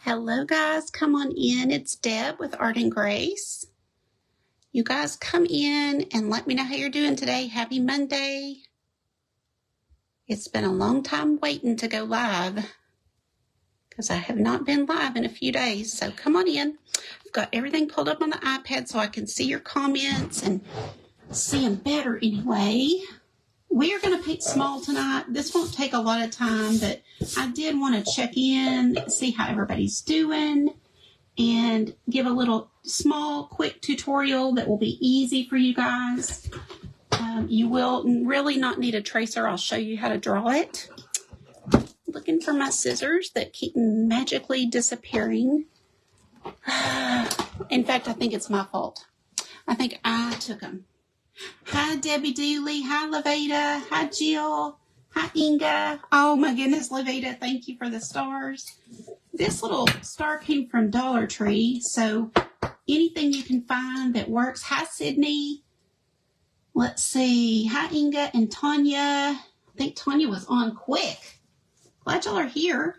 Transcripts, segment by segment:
Hello guys, come on in. It's Deb with Art and Grace. You guys come in and let me know how you're doing today. Happy Monday. It's been a long time waiting to go live because I have not been live in a few days. So come on in. I've got everything pulled up on the iPad so I can see your comments and see them better anyway. We are going to paint small tonight. This won't take a lot of time, but I did want to check in, see how everybody's doing, and give a little small, quick tutorial that will be easy for you guys. You will really not need a tracer. I'll show you how to draw it. Looking for my scissors that keep magically disappearing. In fact, I think it's my fault. I think I took them. Hi, Debbie Dooley. Hi, Laveda. Hi, Jill. Hi, Inga. Oh, my goodness, Laveda, thank you for the stars. This little star came from Dollar Tree, so anything you can find that works. Hi, Sydney. Let's see. Hi, Inga and Tanya. I think Tanya was on quick. Glad y'all are here.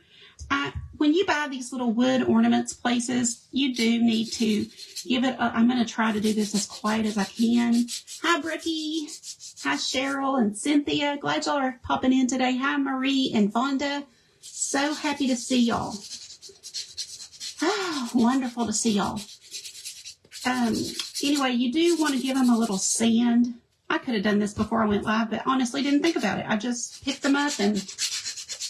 When you buy these little wood ornaments places, you do need to give it I'm going to try to do this as quiet as I can. Hi, Brookie. Hi, Cheryl and Cynthia. Glad y'all are popping in today. Hi, Marie and Vonda. So happy to see y'all. Oh, wonderful to see y'all. Anyway, you do want to give them a little sand. I could have done this before I went live, but honestly didn't think about it. I just picked them up and...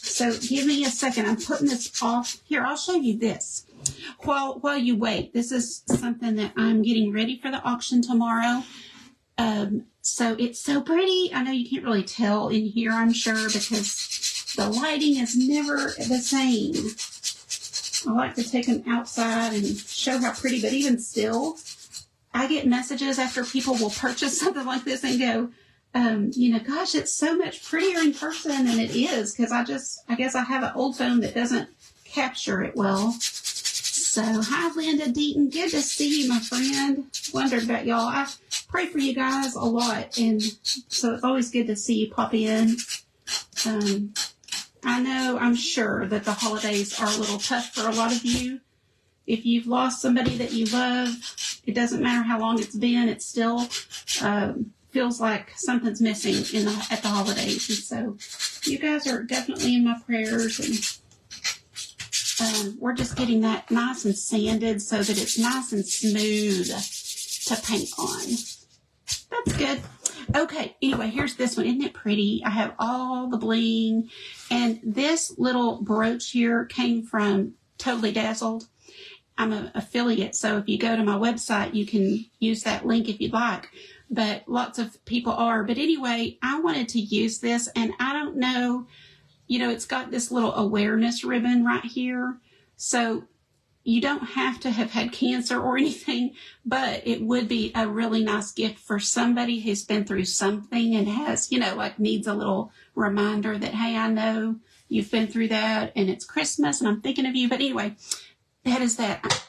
So give me a second. I'm putting this off. Here, I'll show you this. While you wait, this is something that I'm getting ready for the auction tomorrow. So it's so pretty. I know you can't really tell in here, I'm sure, because the lighting is never the same. I like to take them outside and show how pretty, but even still, I get messages after people will purchase something like this and go, gosh, it's so much prettier in person than it is, because I guess I have an old phone that doesn't capture it well. So, hi, Linda Deaton. Good to see you, my friend. Wondered about y'all. I pray for you guys a lot, and so it's always good to see you pop in. I'm sure that the holidays are a little tough for a lot of you. If you've lost somebody that you love, it doesn't matter how long it's been, it's still... feels like something's missing at the holidays, and so you guys are definitely in my prayers, and we're just getting that nice and sanded so that it's nice and smooth to paint on. That's good. Okay, anyway, here's this one. Isn't it pretty? I have all the bling, and this little brooch here came from Totally Dazzled. I'm an affiliate, so if you go to my website, you can use that link if you'd like. But lots of people are. But anyway, I wanted to use this, and I don't know, it's got this little awareness ribbon right here. So you don't have to have had cancer or anything, but it would be a really nice gift for somebody who's been through something and has, needs a little reminder that, hey, I know you've been through that, and it's Christmas, and I'm thinking of you. But anyway, that is that.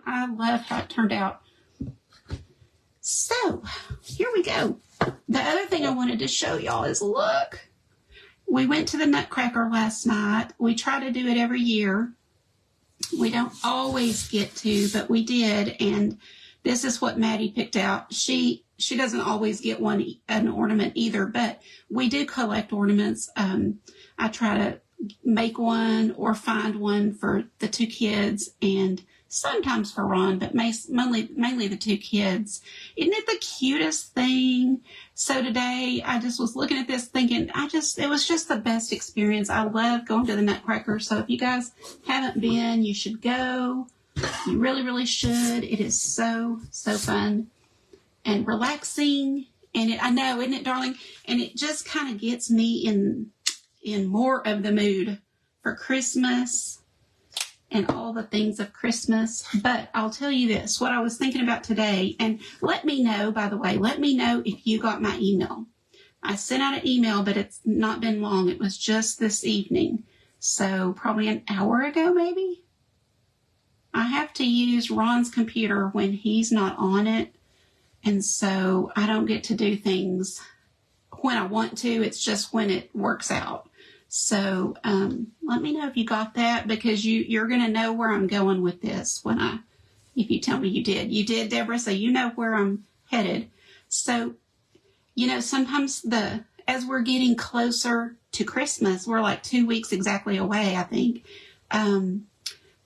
I love how it turned out. So, here we go. The other thing I wanted to show y'all is, look, we went to the Nutcracker last night. We try to do it every year. We don't always get to, but we did, and this is what Maddie picked out. She doesn't always get an ornament either, but we do collect ornaments. I try to make one or find one for the two kids, and sometimes for Ron, but mainly the two kids. Isn't it the cutest thing? So today, I just was looking at this thinking, it was just the best experience. I love going to the Nutcracker. So if you guys haven't been, you should go. You really, really should. It is so, so fun and relaxing. And I know, isn't it, darling? And it just kind of gets me in more of the mood for Christmas and all the things of Christmas. But I'll tell you this, what I was thinking about today, and let me know, by the way, if you got my email. I sent out an email, but it's not been long. It was just this evening. So probably an hour ago, maybe. I have to use Ron's computer when he's not on it. And so I don't get to do things when I want to. It's just when it works out. So let me know if you got that, because you're going to know where I'm going with this if you tell me you did. You did, Deborah, so you know where I'm headed. So, sometimes as we're getting closer to Christmas, we're like 2 weeks exactly away, I think.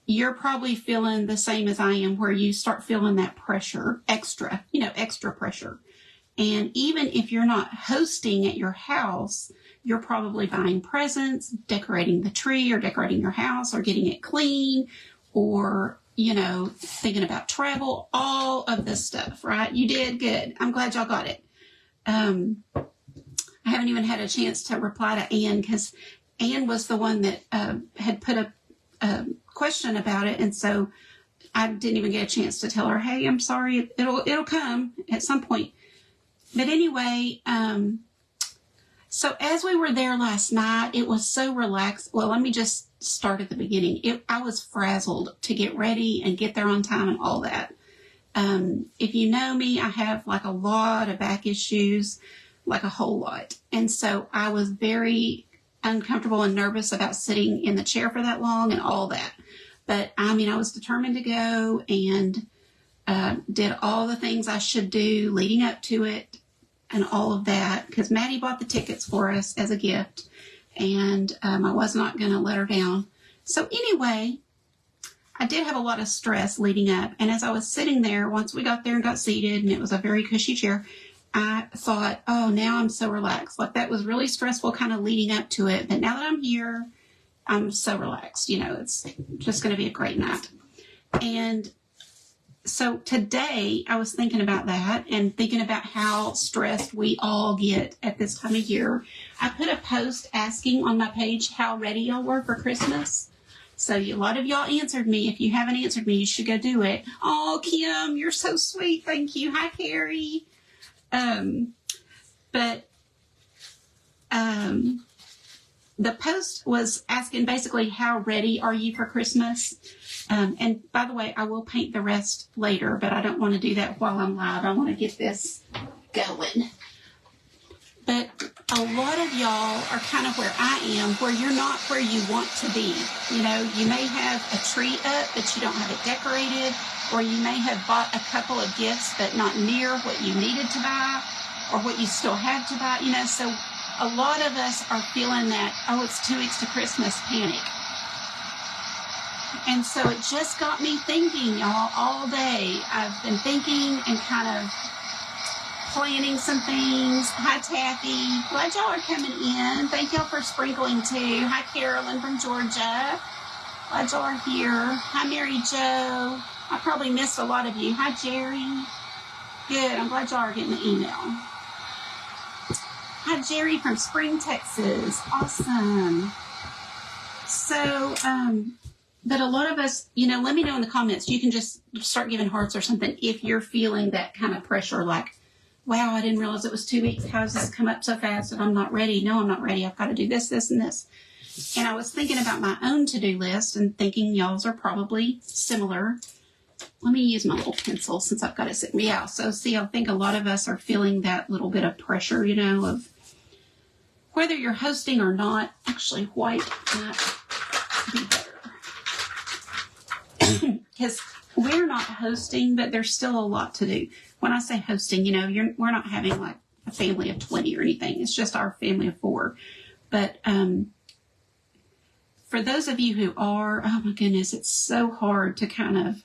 You're probably feeling the same as I am, where you start feeling that pressure, extra pressure. And even if you're not hosting at your house, you're probably buying presents, decorating the tree, or decorating your house, or getting it clean, or, thinking about travel, all of this stuff, right? You did good. I'm glad y'all got it. I haven't even had a chance to reply to Anne, because Anne was the one that had put a question about it, and so I didn't even get a chance to tell her, hey, I'm sorry, it'll come at some point. But anyway, so as we were there last night, it was so relaxed. Well, let me just start at the beginning. I was frazzled to get ready and get there on time and all that. If you know me, I have like a lot of back issues, like a whole lot. And so I was very uncomfortable and nervous about sitting in the chair for that long and all that. But I was determined to go, and did all the things I should do leading up to it and all of that, because Maddie bought the tickets for us as a gift, and I was not going to let her down. So anyway, I did have a lot of stress leading up, and as I was sitting there, once we got there and got seated, and it was a very cushy chair, I thought, oh, now I'm so relaxed. Like, that was really stressful kind of leading up to it, but now that I'm here, I'm so relaxed. It's just going to be a great night. And so today I was thinking about that, and thinking about how stressed we all get at this time of year. I put a post asking on my page how ready y'all were for Christmas. So a lot of y'all answered me. If you haven't answered me, you should go do it. Oh, Kim, you're so sweet. Thank you. Hi, Carrie. The post was asking basically, how ready are you for Christmas? And by the way, I will paint the rest later, but I don't want to do that while I'm live. I want to get this going. But a lot of y'all are kind of where I am, where you're not where you want to be. You may have a tree up, but you don't have it decorated, or you may have bought a couple of gifts, but not near what you needed to buy, or what you still have to buy. So a lot of us are feeling that, oh, it's 2 weeks to Christmas panic. And so it just got me thinking, y'all, all day. I've been thinking and kind of planning some things. Hi, Taffy. Glad y'all are coming in. Thank y'all for sprinkling too. Hi, Carolyn from Georgia. Glad y'all are here. Hi, Mary Jo. I probably missed a lot of you. Hi, Jerry. Good. I'm glad y'all are getting the email. Hi, Jerry from Spring, Texas. Awesome. So, but a lot of us, let me know in the comments. You can just start giving hearts or something if you're feeling that kind of pressure, like, wow, I didn't realize it was 2 weeks. How does this come up so fast and I'm not ready? No, I'm not ready. I've got to do this, this, and this. And I was thinking about my own to-do list and thinking y'all's are probably similar. Let me use my little pencil since I've got it sitting. Yeah, so see, I think a lot of us are feeling that little bit of pressure, of whether you're hosting or not. Actually, white might be better. Because we're not hosting, but there's still a lot to do. When I say hosting, we're not having like a family of 20 or anything. It's just our family of 4. But for those of you who are, oh my goodness, it's so hard to kind of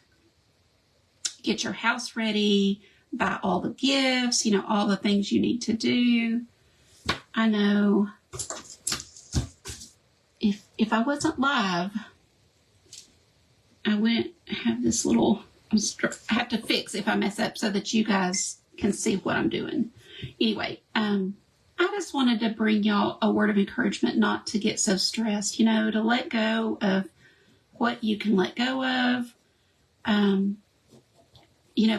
get your house ready, buy all the gifts, all the things you need to do. I know if I wasn't live, I wouldn't have this little, I have to fix if I mess up so that you guys can see what I'm doing. Anyway, I just wanted to bring y'all a word of encouragement not to get so stressed, to let go of what you can let go of,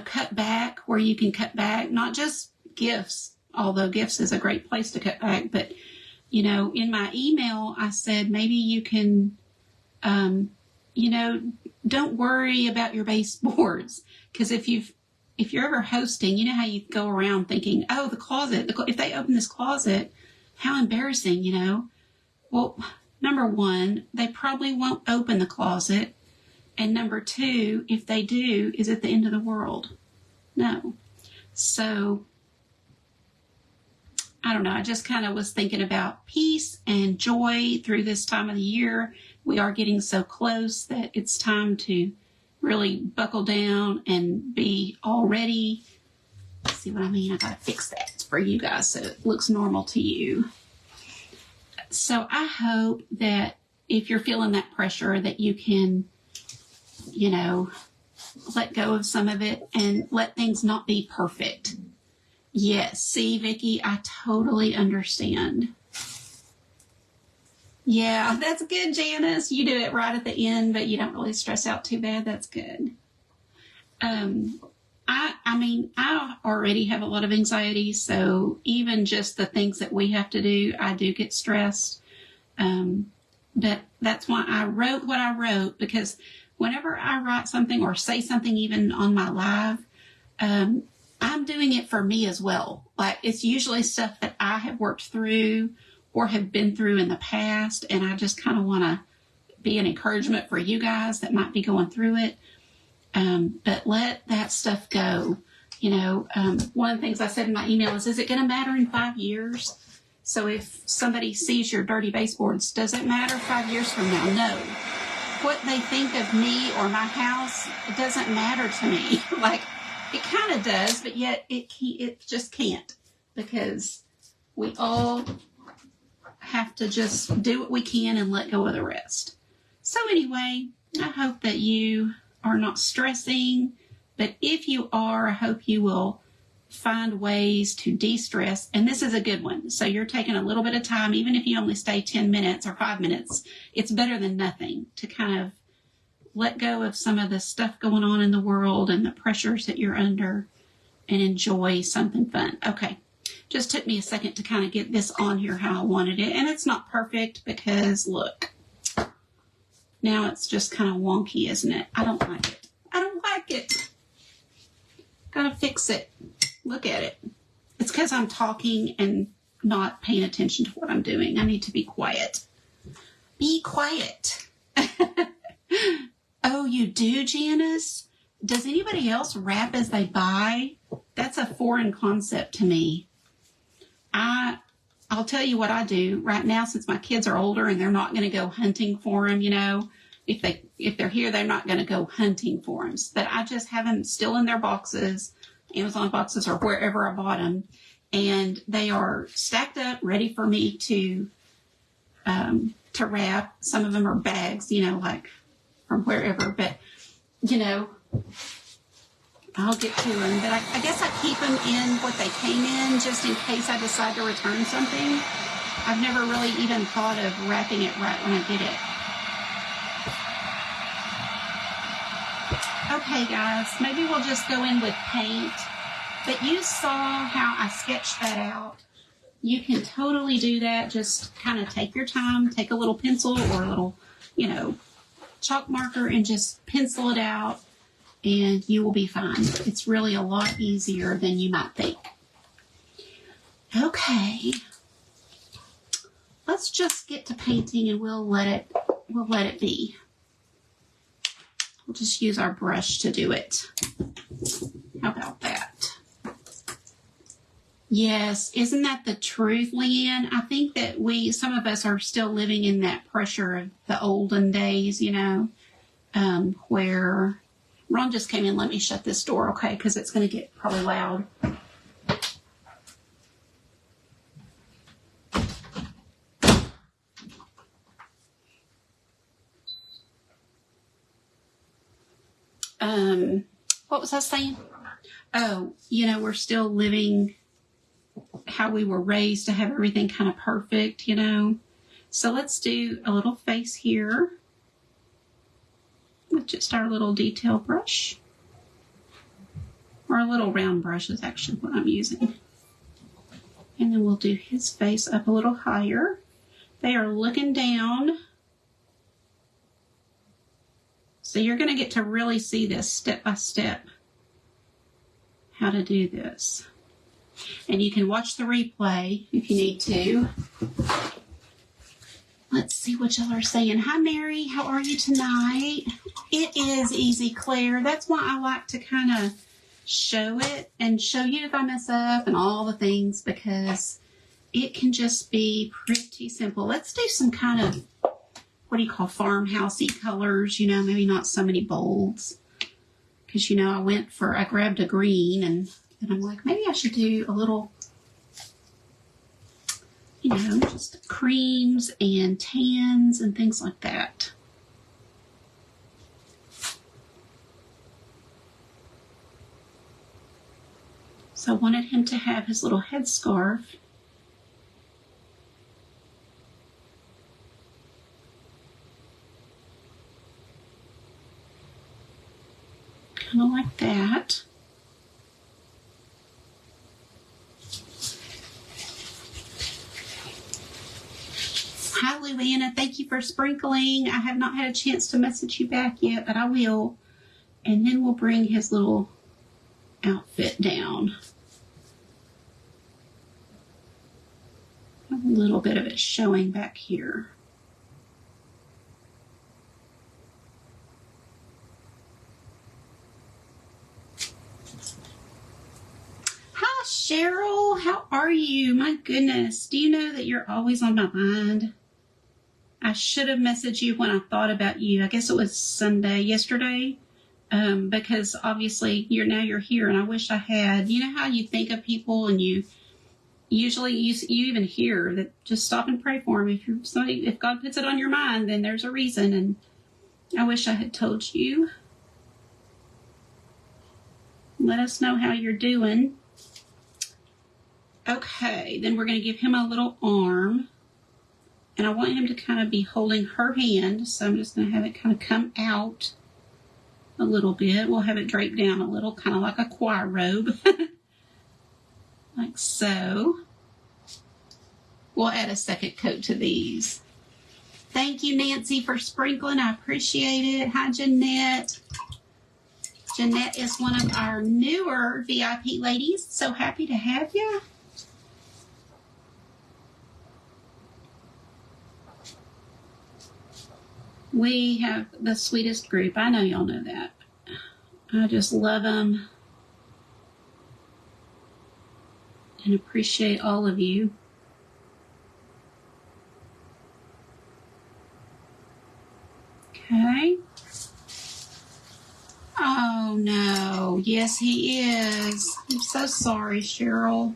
cut back where you can cut back, not just gifts, although gifts is a great place to cut back. But, in my email, I said, maybe you can, don't worry about your baseboards. Because if you're ever hosting, you know how you go around thinking, oh, the closet, if they open this closet, how embarrassing, Well, number one, they probably won't open the closet. And number two, if they do, is it the end of the world? No. So, I don't know. I just kind of was thinking about peace and joy through this time of the year. We are getting so close that it's time to really buckle down and be all ready. See what I mean? I got to fix that for you guys so it looks normal to you. So I hope that if you're feeling that pressure that you can, let go of some of it and let things not be perfect. Yes, see, Vicki, I totally understand. Yeah, that's good, Janice. You do it right at the end, but you don't really stress out too bad. That's good. I already have a lot of anxiety, so even just the things that we have to do, I do get stressed. But that's why I wrote what I wrote, because whenever I write something or say something even on my live, I'm doing it for me as well. Like, it's usually stuff that I have worked through or have been through in the past, and I just kind of want to be an encouragement for you guys that might be going through it. But let that stuff go. One of the things I said in my email is it going to matter in 5 years? So if somebody sees your dirty baseboards, does it matter 5 years from now? No. What they think of me or my house, it doesn't matter to me. Like, it kind of does, but yet it just can't, because we all have to just do what we can and let go of the rest. So anyway, I hope that you are not stressing, but if you are, I hope you will find ways to de-stress. And this is a good one. So you're taking a little bit of time, even if you only stay 10 minutes or 5 minutes, it's better than nothing to kind of let go of some of the stuff going on in the world and the pressures that you're under and enjoy something fun. Okay. Just took me a second to kind of get this on here how I wanted it. And it's not perfect because look, now it's just kind of wonky, isn't it? I don't like it. I don't like it. Gotta fix it. Look at it. It's because I'm talking and not paying attention to what I'm doing. I need to be quiet. Be quiet. Oh, you do, Janice? Does anybody else wrap as they buy? That's a foreign concept to me. I'll tell you what I do right now, since my kids are older and they're not going to go hunting for them, if they're here, they're not going to go hunting for them. But I just have them still in their boxes, Amazon boxes or wherever I bought them. And they are stacked up, ready for me to wrap. Some of them are bags, like from wherever. But, I'll get to them. But I guess I keep them in what they came in just in case I decide to return something. I've never really even thought of wrapping it right when I get it. Okay, guys, maybe we'll just go in with paint. But you saw how I sketched that out. You can totally do that. Just kind of take your time, take a little pencil or a little, chalk marker and just pencil it out, and you will be fine. It's really a lot easier than you might think. Okay. Let's just get to painting and we'll let it be. We'll just use our brush to do it. How about that? Yes, isn't that the truth, Leanne? I think that some of us are still living in that pressure of the olden days, where Ron just came in. Let me shut this door, okay, because it's going to get probably loud. What was I saying? Oh, we're still living how we were raised to have everything kind of perfect, So let's do a little face here with just our little detail brush. Or a little round brush is actually what I'm using. And then we'll do his face up a little higher. They are looking down. So you're going to get to really see this step by step, how to do this. And you can watch the replay if you need to. Let's see what y'all are saying. Hi, Mary. How are you tonight? It is easy, Claire. That's why I like to kind of show it and show you if I mess up and all the things, because it can just be pretty simple. Let's do some kind of, what do you call, farmhousey colors, you know, maybe not so many bolds. Because, you know, I grabbed a green and I'm like, maybe I should do a little, you know, just creams and tans and things like that. So I wanted him to have his little headscarf. Kind of like that. Hi, Luanna. Thank you for sprinkling. I have not had a chance to message you back yet, but I will. And then we'll bring his little outfit down. A little bit of it showing back here. Hi, Cheryl. How are you? My goodness. Do you know that you're always on my mind? I should have messaged you when I thought about you. I guess it was yesterday, because obviously you're here, and I wish I had. You know how you think of people, and you usually you even hear that just stop and pray for them. If God puts it on your mind, then there's a reason. And I wish I had told you. Let us know how you're doing. Okay, then we're going to give him a little arm. And I want him to kind of be holding her hand, so I'm just going to have it kind of come out a little bit. We'll have it draped down a little, kind of like a choir robe. Like so. We'll add a second coat to these. Thank you, Nancy, for sprinkling. I appreciate it. Hi, Jeanette. Jeanette is one of our newer VIP ladies. So happy to have you. We have the sweetest group. I know y'all know that. I just love them and appreciate all of you. Okay. Oh, no. Yes, he is. I'm so sorry, Cheryl.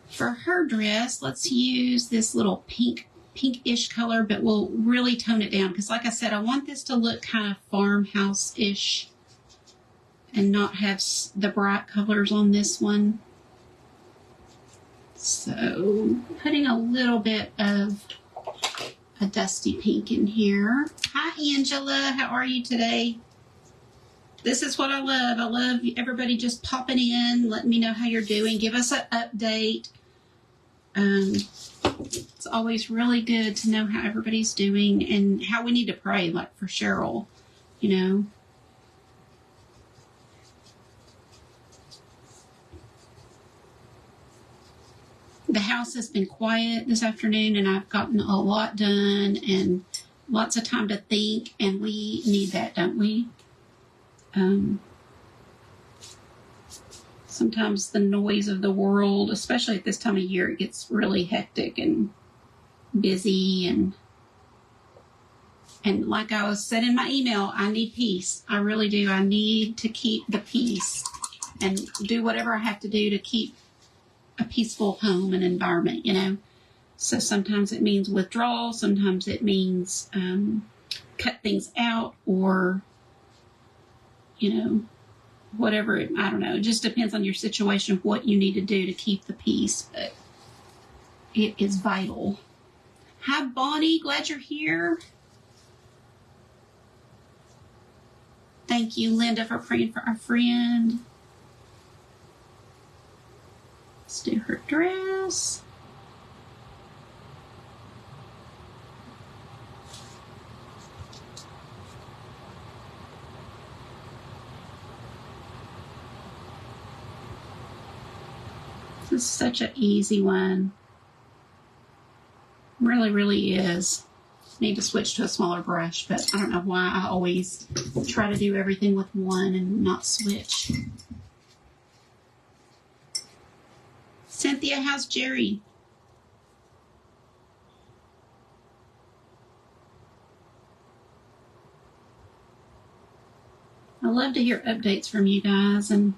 For her dress, let's use this little pinkish color, but we'll really tone it down because, like I said, I want this to look kind of farmhouse-ish and not have the bright colors on this one. So putting a little bit of a dusty pink in here. Hi, Angela. How are you today? This is what I love. I love everybody just popping in, letting me know how you're doing. Give us an update. It's always really good to know how everybody's doing and how we need to pray, like for Cheryl, you know. The house has been quiet this afternoon, and I've gotten a lot done and lots of time to think, and we need that, don't we? Sometimes the noise of the world, especially at this time of year, it gets really hectic and busy, and like I was said in my email, I need peace. I really do. I need to keep the peace and do whatever I have to do to keep a peaceful home and environment, you know. So sometimes it means withdrawal, sometimes it means cut things out, or, you know, whatever, I don't know. It just depends on your situation of what you need to do to keep the peace, but it is vital. Hi, Bonnie. Glad you're here. Thank you, Linda, for praying for our friend. Let's do her dress. This is such an easy one. Really, really is. Need to switch to a smaller brush, but I don't know why I always try to do everything with one and not switch. Cynthia, how's Jerry? I love to hear updates from you guys and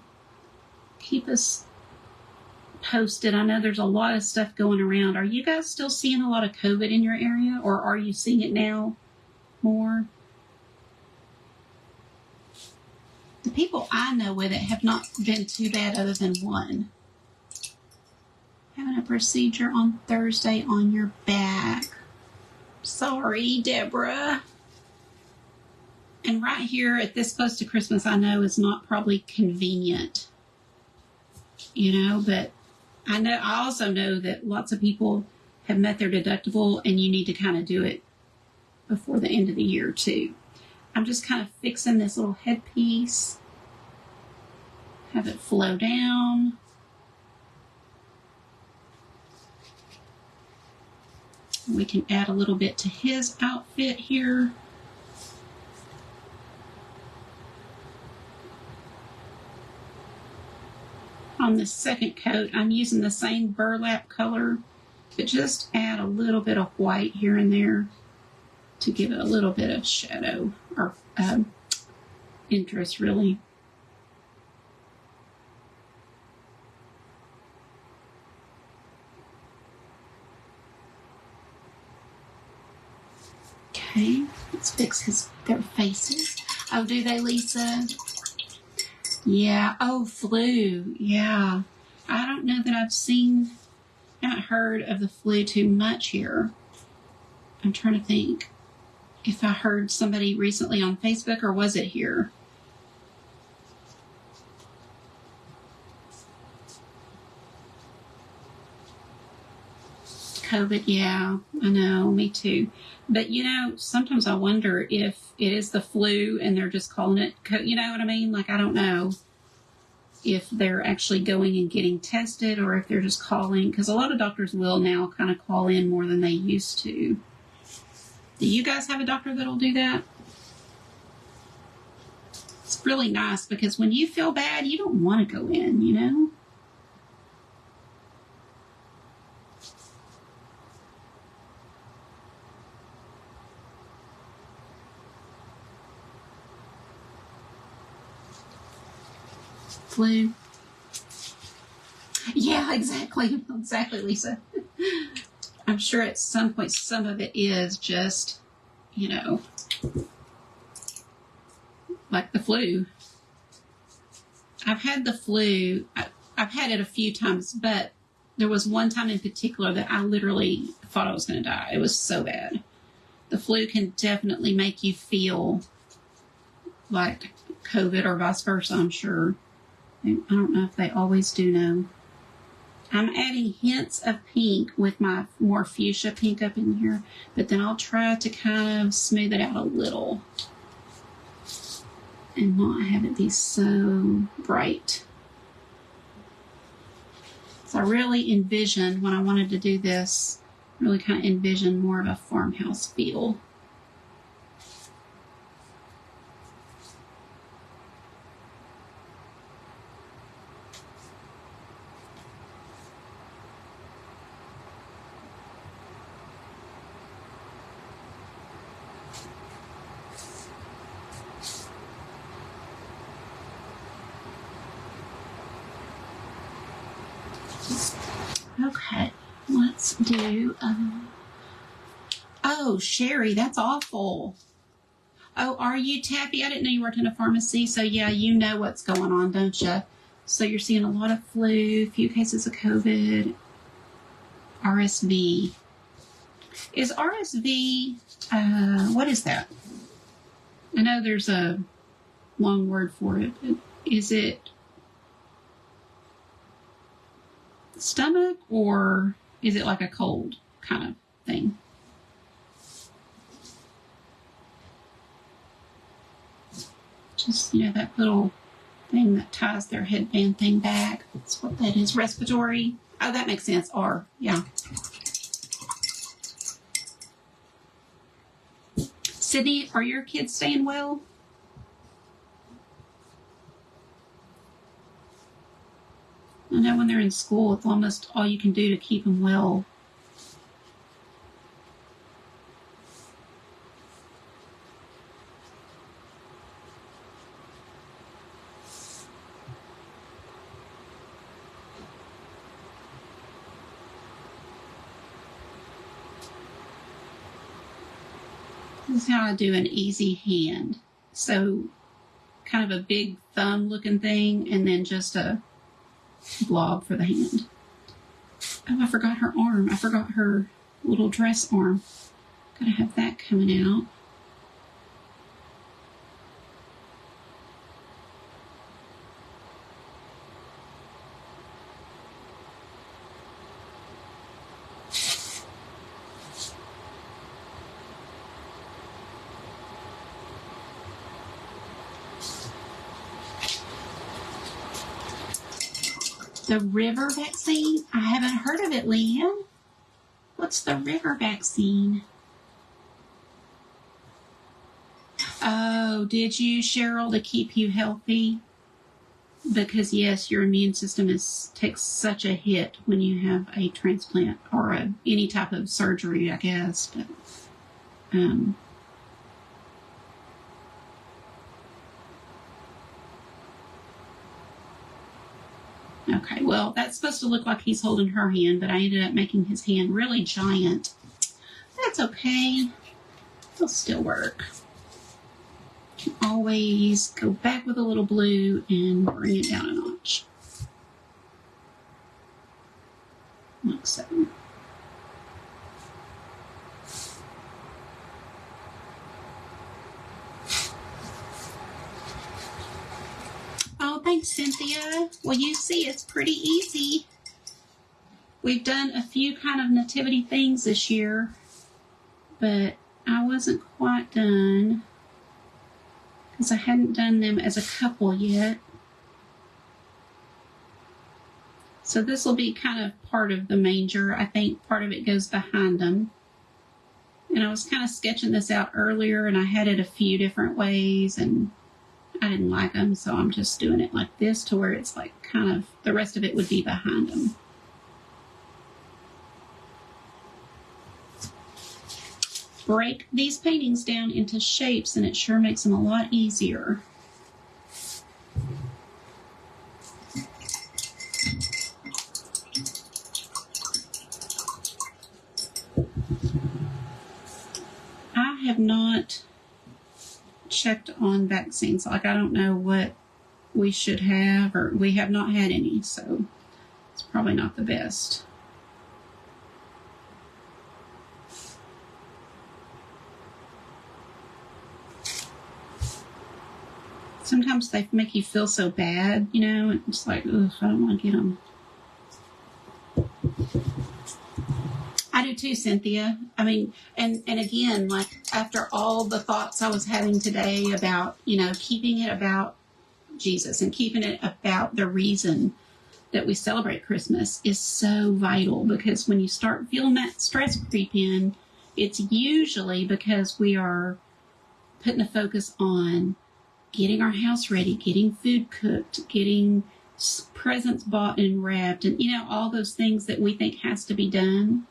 keep us posted. I know there's a lot of stuff going around. Are you guys still seeing a lot of COVID in your area, or are you seeing it now more? The people I know with it have not been too bad other than one. Having a procedure on Thursday on your back. Sorry, Deborah. And right here at this close to Christmas, I know is not probably convenient, you know, but I also know that lots of people have met their deductible, and you need to kind of do it before the end of the year too. I'm just kind of fixing this little headpiece. Have it flow down. We can add a little bit to his outfit here. On this second coat, I'm using the same burlap color, but just add a little bit of white here and there to give it a little bit of shadow or interest, really. Okay, let's fix their faces. Oh, do they, Lisa? Yeah. Oh, flu. Yeah. I don't know that haven't heard of the flu too much here. I'm trying to think if I heard somebody recently on Facebook, or was it here? COVID, yeah, I know, me too. But, you know, sometimes I wonder if it is the flu and they're just calling it, you know what I mean? Like, I don't know if they're actually going and getting tested, or if they're just calling, because a lot of doctors will now kind of call in more than they used to. Do you guys have a doctor that'll do that? It's really nice, because when you feel bad, you don't want to go in, you know? Flu. Yeah, exactly, Lisa. I'm sure at some point some of it is just, you know, like the flu. I've had the flu. I've had it a few times, but there was one time in particular that I literally thought I was going to die. It was so bad. The flu can definitely make you feel like COVID, or vice versa, I'm sure. I don't know if they always do know. I'm adding hints of pink with my more fuchsia pink up in here, but then I'll try to kind of smooth it out a little and not have it be so bright. So I really envisioned, when I wanted to do this, really kind of envisioned more of a farmhouse feel. Okay, let's do, oh, Sherry, that's awful. Oh, are you, Taffy? I didn't know you worked in a pharmacy, so yeah, you know what's going on, don't you? So you're seeing a lot of flu, a few cases of COVID, RSV. Is RSV, what is that? I know there's a long word for it, but is it stomach, or is it like a cold kind of thing? Just, you know, that little thing that ties their headband thing back. That's what that is. Respiratory. Oh, that makes sense. R. Yeah. Sydney, are your kids staying well? I know when they're in school, it's almost all you can do to keep them well. This is how I do an easy hand. So kind of a big thumb looking thing and then just a blob for the hand. Oh, I forgot her arm. I forgot her little dress arm. Gotta have that coming out. The river vaccine? I haven't heard of it, Leanne. What's the river vaccine? Oh, did you, Cheryl, to keep you healthy? Because, yes, your immune system takes such a hit when you have a transplant or any type of surgery, I guess. But, okay, well, that's supposed to look like he's holding her hand, but I ended up making his hand really giant. That's okay. It'll still work. You can always go back with a little blue and bring it down a notch. Like so. Oh, thanks, Cynthia. Well, you see, it's pretty easy. We've done a few kind of nativity things this year, but I wasn't quite done because I hadn't done them as a couple yet. So this will be kind of part of the manger. I think part of it goes behind them. And I was kind of sketching this out earlier, and I had it a few different ways, and I didn't like them, so I'm just doing it like this to where it's like kind of, the rest of it would be behind them. Break these paintings down into shapes and it sure makes them a lot easier. I have not checked on vaccines. Like, I don't know what we should have, or we have not had any, so it's probably not the best. Sometimes they make you feel so bad, you know, it's like, ugh, I don't want to get them. I do too, Cynthia. I mean, and again, like, after all the thoughts I was having today about, you know, keeping it about Jesus and keeping it about the reason that we celebrate Christmas is so vital, because when you start feeling that stress creep in, it's usually because we are putting a focus on getting our house ready, getting food cooked, getting presents bought and wrapped, and, you know, all those things that we think has to be done.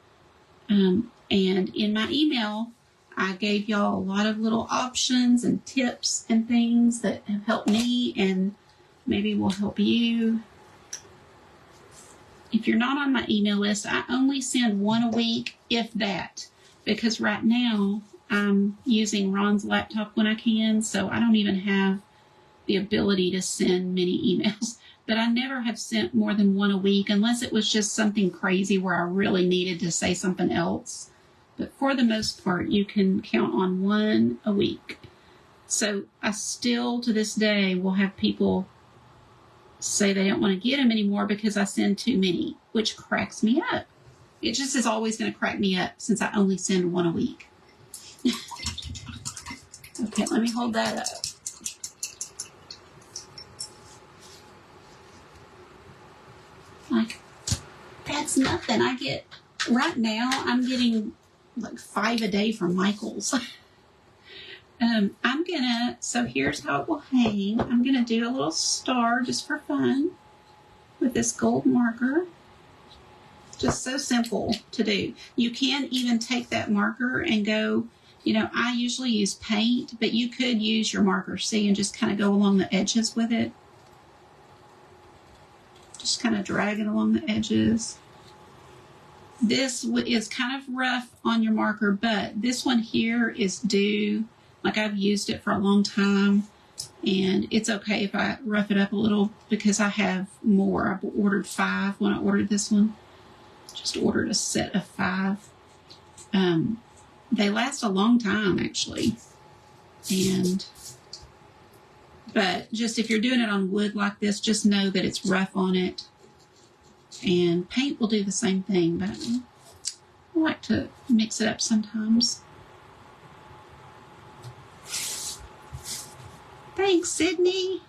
And in my email, I gave y'all a lot of little options and tips and things that have helped me and maybe will help you. If you're not on my email list, I only send one a week, if that, because right now I'm using Ron's laptop when I can, so I don't even have the ability to send many emails. But I never have sent more than one a week, unless it was just something crazy where I really needed to say something else. But for the most part, you can count on one a week. So I still, to this day, will have people say they don't want to get them anymore because I send too many, which cracks me up. It just is always going to crack me up since I only send one a week. Okay, let me hold that up. Like, that's nothing. Right now, I'm getting like 5 a day from Michael's. So here's how it will hang. I'm gonna do a little star just for fun with this gold marker. Just so simple to do. You can even take that marker and go, I usually use paint, but you could use your marker C and just kind of go along the edges with it. Just kind of drag it along the edges. This is kind of rough on your marker, but this one here is due. Like, I've used it for a long time, and it's okay if I rough it up a little because I have more. I've ordered 5 when I ordered this one. Just ordered a set of 5. They last a long time, actually. But just if you're doing it on wood like this, just know that it's rough on it. And paint will do the same thing, but I like to mix it up sometimes. Thanks, Sydney.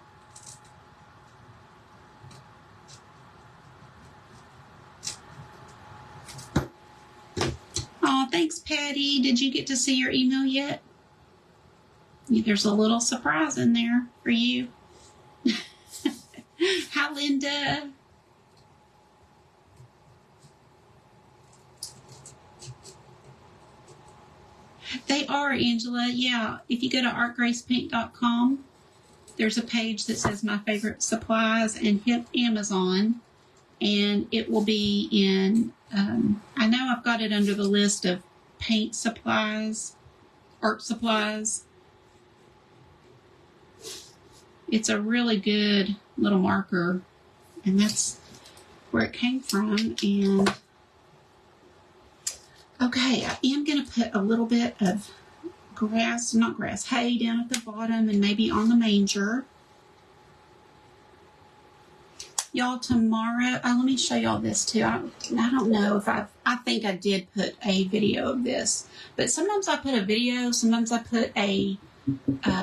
Oh, thanks, Patty. Did you get to see your email yet? There's a little surprise in there for you. Hi, Linda. They are, Angela. Yeah, if you go to artgracepaint.com, there's a page that says my favorite supplies, and hit Amazon, and it will be in, I know I've got it under the list of paint supplies, art supplies. It's a really good little marker, and that's where it came from. And okay, I am going to put a little bit of hay down at the bottom and maybe on the manger. Y'all, tomorrow, let me show y'all this too. I don't know if I think I did put a video of this, but sometimes I put a video, sometimes I put a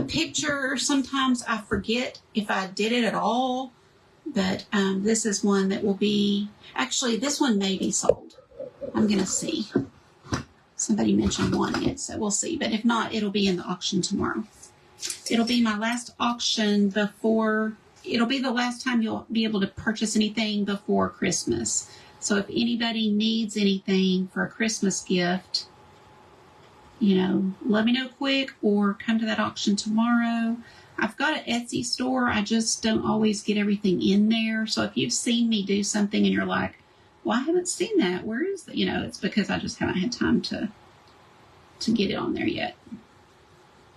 picture, sometimes I forget if I did it at all, but this is one that will be, actually this one may be sold. I'm going to see. Somebody mentioned wanting it, so we'll see. But if not, it'll be in the auction tomorrow. It'll be my last auction it'll be the last time you'll be able to purchase anything before Christmas. So if anybody needs anything for a Christmas gift, let me know quick or come to that auction tomorrow. I've got an Etsy store. I just don't always get everything in there. So if you've seen me do something and you're like, well, I haven't seen that. Where is that? It's because I just haven't had time to get it on there yet.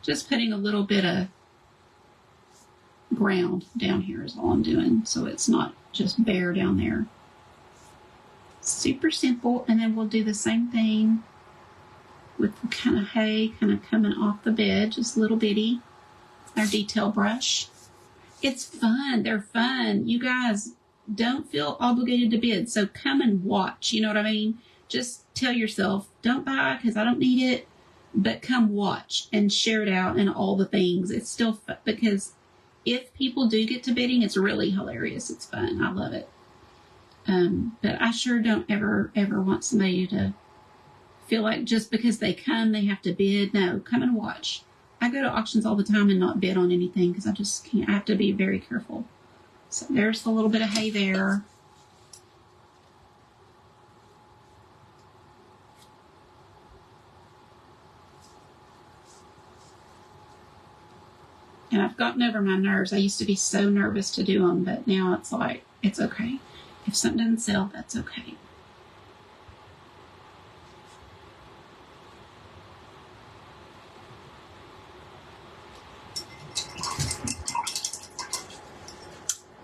Just putting a little bit of ground down here is all I'm doing, so it's not just bare down there. Super simple. And then we'll do the same thing with the kind of hay kind of coming off the bed, just little bitty. Our detail brush. It's fun. They're fun. You guys, don't feel obligated to bid. So come and watch. You know what I mean? Just tell yourself, don't buy because I don't need it, but come watch and share it out and all the things. It's still fun because if people do get to bidding, it's really hilarious. It's fun. I love it. But I sure don't ever want somebody to feel like just because they come, they have to bid. No, come and watch. I go to auctions all the time and not bid on anything because I just can't. I have to be very careful. So there's the little bit of hay there. And I've gotten over my nerves. I used to be so nervous to do them, but now it's like, it's okay. If something doesn't sell, that's okay.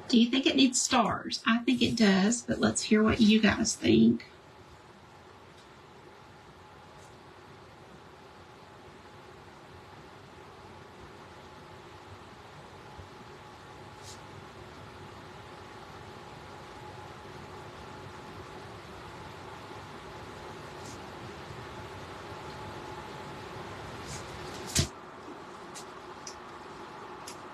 Do you think it needs stars? I think it does, but let's hear what you guys think.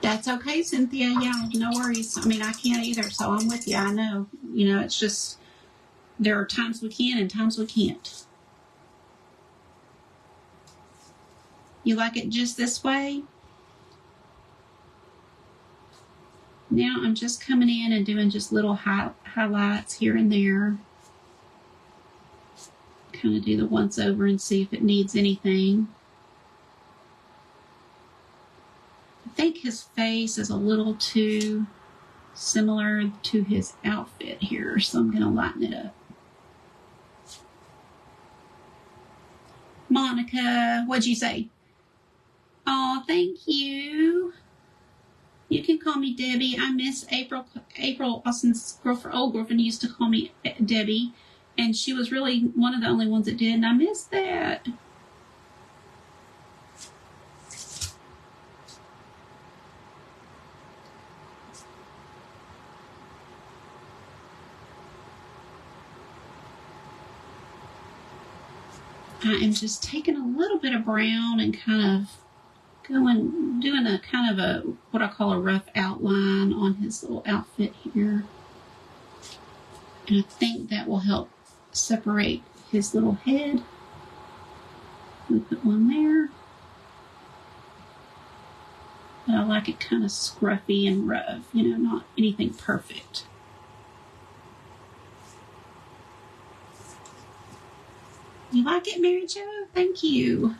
That's okay, Cynthia. Yeah, no worries. I mean, I can't either, so I'm with you. I know. It's just, there are times we can and times we can't. You like it just this way? Now I'm just coming in and doing just little highlights here and there. Kind of do the once over and see if it needs anything. I think his face is a little too similar to his outfit here, so I'm going to lighten it up. Monica, what'd you say? Oh, thank you. You can call me Debbie. I miss April. April, Austin's girlfriend, old girlfriend, used to call me Debbie, and she was really one of the only ones that did, and I miss that. I am just taking a little bit of brown and kind of doing a kind of a, what I call a rough outline on his little outfit here. And I think that will help separate his little head. We put one there. But I like it kind of scruffy and rough, you know, not anything perfect. You like it, Mary Jo? Thank you.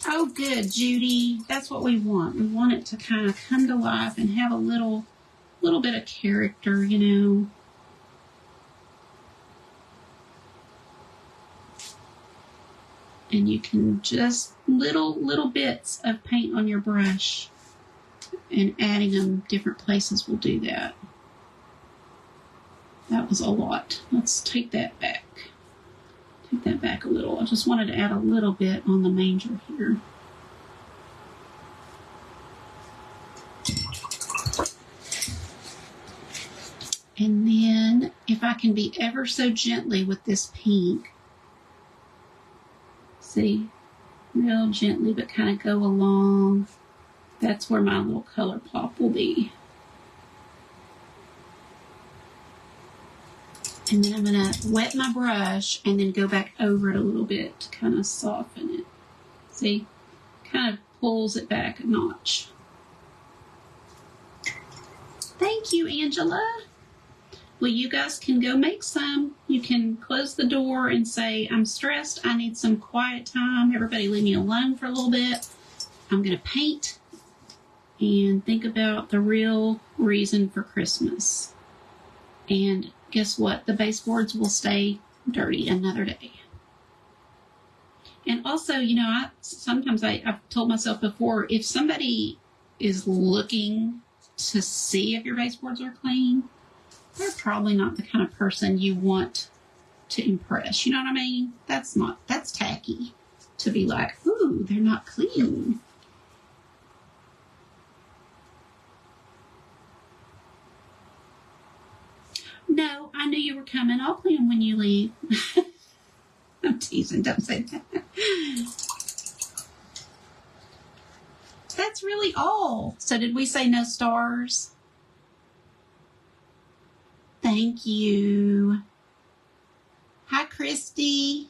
Oh, good, Judy. That's what we want. We want it to kind of come to life and have a little bit of character, you know. And you can just little bits of paint on your brush, and adding them different places will do that. That was a lot. Let's take that back. Take that back a little. I just wanted to add a little bit on the manger here. And then, if I can be ever so gently with this pink, see, real gently, but kind of go along. That's where my little color pop will be. And then I'm going to wet my brush and then go back over it a little bit to kind of soften it. See? Kind of pulls it back a notch. Thank you, Angela. Well, you guys can go make some. You can close the door and say, I'm stressed. I need some quiet time. Everybody leave me alone for a little bit. I'm going to paint and think about the real reason for Christmas. And guess what? The baseboards will stay dirty another day. And also, you know, I've told myself before, if somebody is looking to see if your baseboards are clean, they're probably not the kind of person you want to impress. You know what I mean? That's tacky to be like, ooh, they're not clean. No, I knew you were coming. I'll clean them when you leave. I'm teasing. Don't say that. That's really all. So did we say no stars? Thank you. Hi, Christy.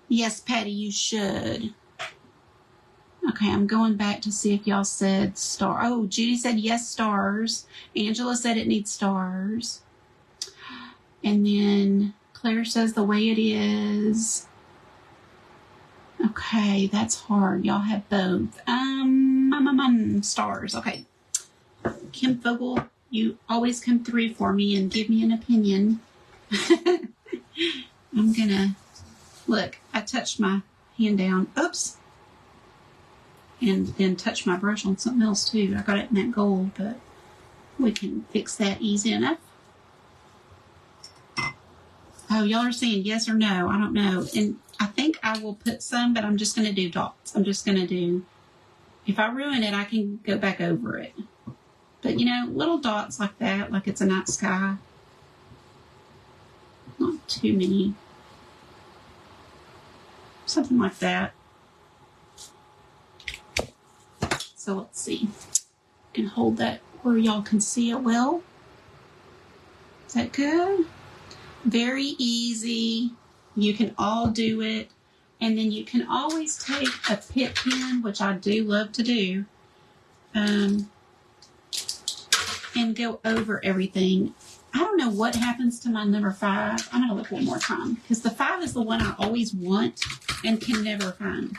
Yes, Patty, you should. Okay, I'm going back to see if y'all said star. Oh, Judy said yes, stars. Angela said it needs stars. And then Claire says the way it is. Okay, that's hard. Y'all have both. Stars. Okay. Kim Fogel, you always come through for me and give me an opinion. I'm gonna look. I touched my hand down. Oops. And then touch my brush on something else too. I got it in that gold, but we can fix that easy enough. Oh, y'all are saying yes or no. I don't know. And I think I will put some, but I'm just going to do dots. I'm just going to do, if I ruin it, I can go back over it. But, you know, little dots like that, like it's a night sky. Not too many. Something like that. So let's see. I can hold that where y'all can see it well. Is that good? Very easy. You can all do it. And then you can always take a pit pen, which I do love to do, and go over everything. I don't know what happens to my number 5. I'm going to look one more time because the 5 is the one I always want and can never find.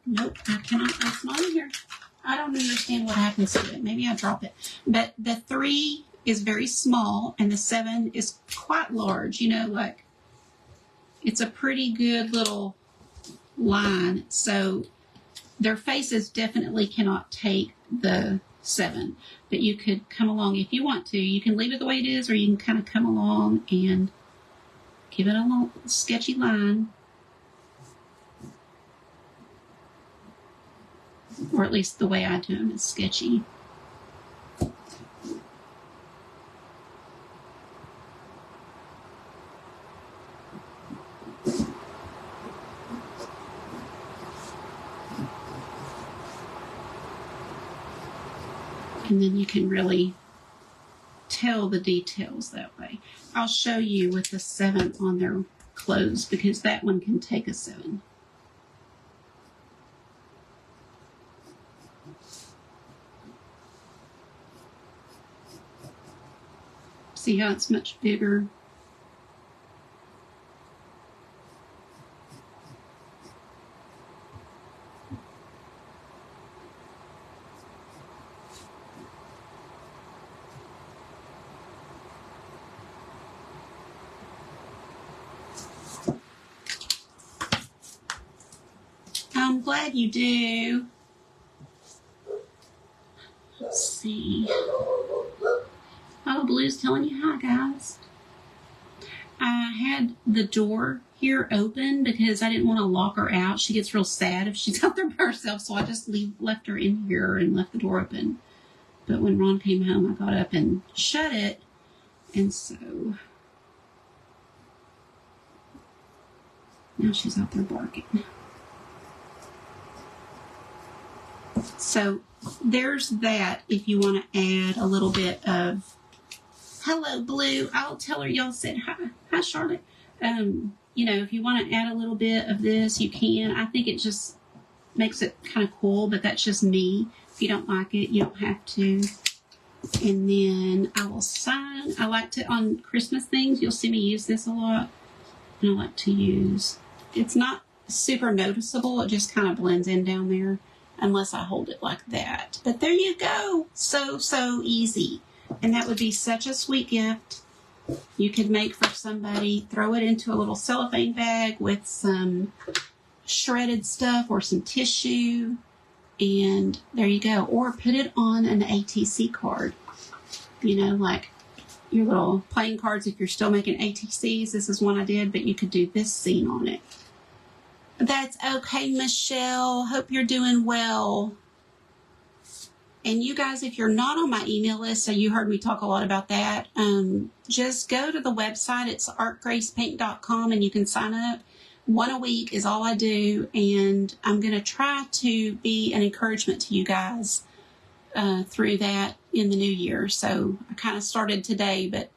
Nope, I cannot. It's not in here. I don't understand what happens to it. Maybe I drop it. But the 3 is very small and the 7 is quite large. You know, like it's a pretty good little line. So their faces definitely cannot take the 7. But you could come along if you want to. You can leave it the way it is, or you can kind of come along and give it a little sketchy line. Or at least the way I do them is sketchy. And then you can really tell the details that way. I'll show you with the 7 on their clothes because that one can take a 7. See how it's much bigger? I'm glad you do. Let's see. Oh, Blue's telling you hi, guys. I had the door here open because I didn't want to lock her out. She gets real sad if she's out there by herself, so I just left her in here and left the door open. But when Ron came home, I got up and shut it, and so now she's out there barking. So there's that if you want to add a little bit of, hello, Blue. I'll tell her y'all said hi. Hi, Charlotte. You know, if you want to add a little bit of this, you can. I think it just makes it kind of cool, but that's just me. If you don't like it, you don't have to. And then I will sign. I like to, on Christmas things, you'll see me use this a lot. And I like to use, it's not super noticeable. It just kind of blends in down there unless I hold it like that. But there you go. So, so easy. And that would be such a sweet gift. You could make for somebody, throw it into a little cellophane bag with some shredded stuff or some tissue, and there you go. Or put it on an ATC card. You know, like your little playing cards if you're still making ATCs. This is one I did, but you could do this scene on it. That's okay, Michelle. Hope you're doing well. And you guys, if you're not on my email list, so you heard me talk a lot about that, just go to the website. It's artgracepaint.com, and you can sign up. 1 a week is all I do, and I'm going to try to be an encouragement to you guys through that in the new year. So I kind of started today, but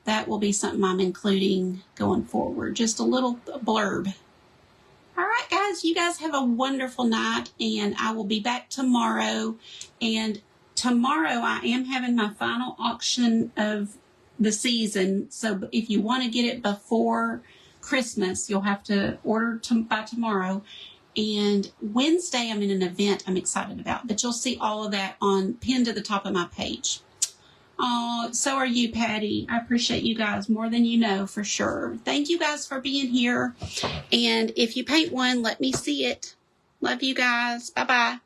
that will be something I'm including going forward. Just a little blurb. All right, guys, you guys have a wonderful night, and I will be back tomorrow. And tomorrow I am having my final auction of the season. So if you want to get it before Christmas, you'll have to order by tomorrow. And Wednesday I'm in an event I'm excited about, but you'll see all of that pinned to the top of my page. Oh, so are you, Patty. I appreciate you guys more than you know, for sure. Thank you guys for being here. And if you paint one, let me see it. Love you guys. Bye-bye.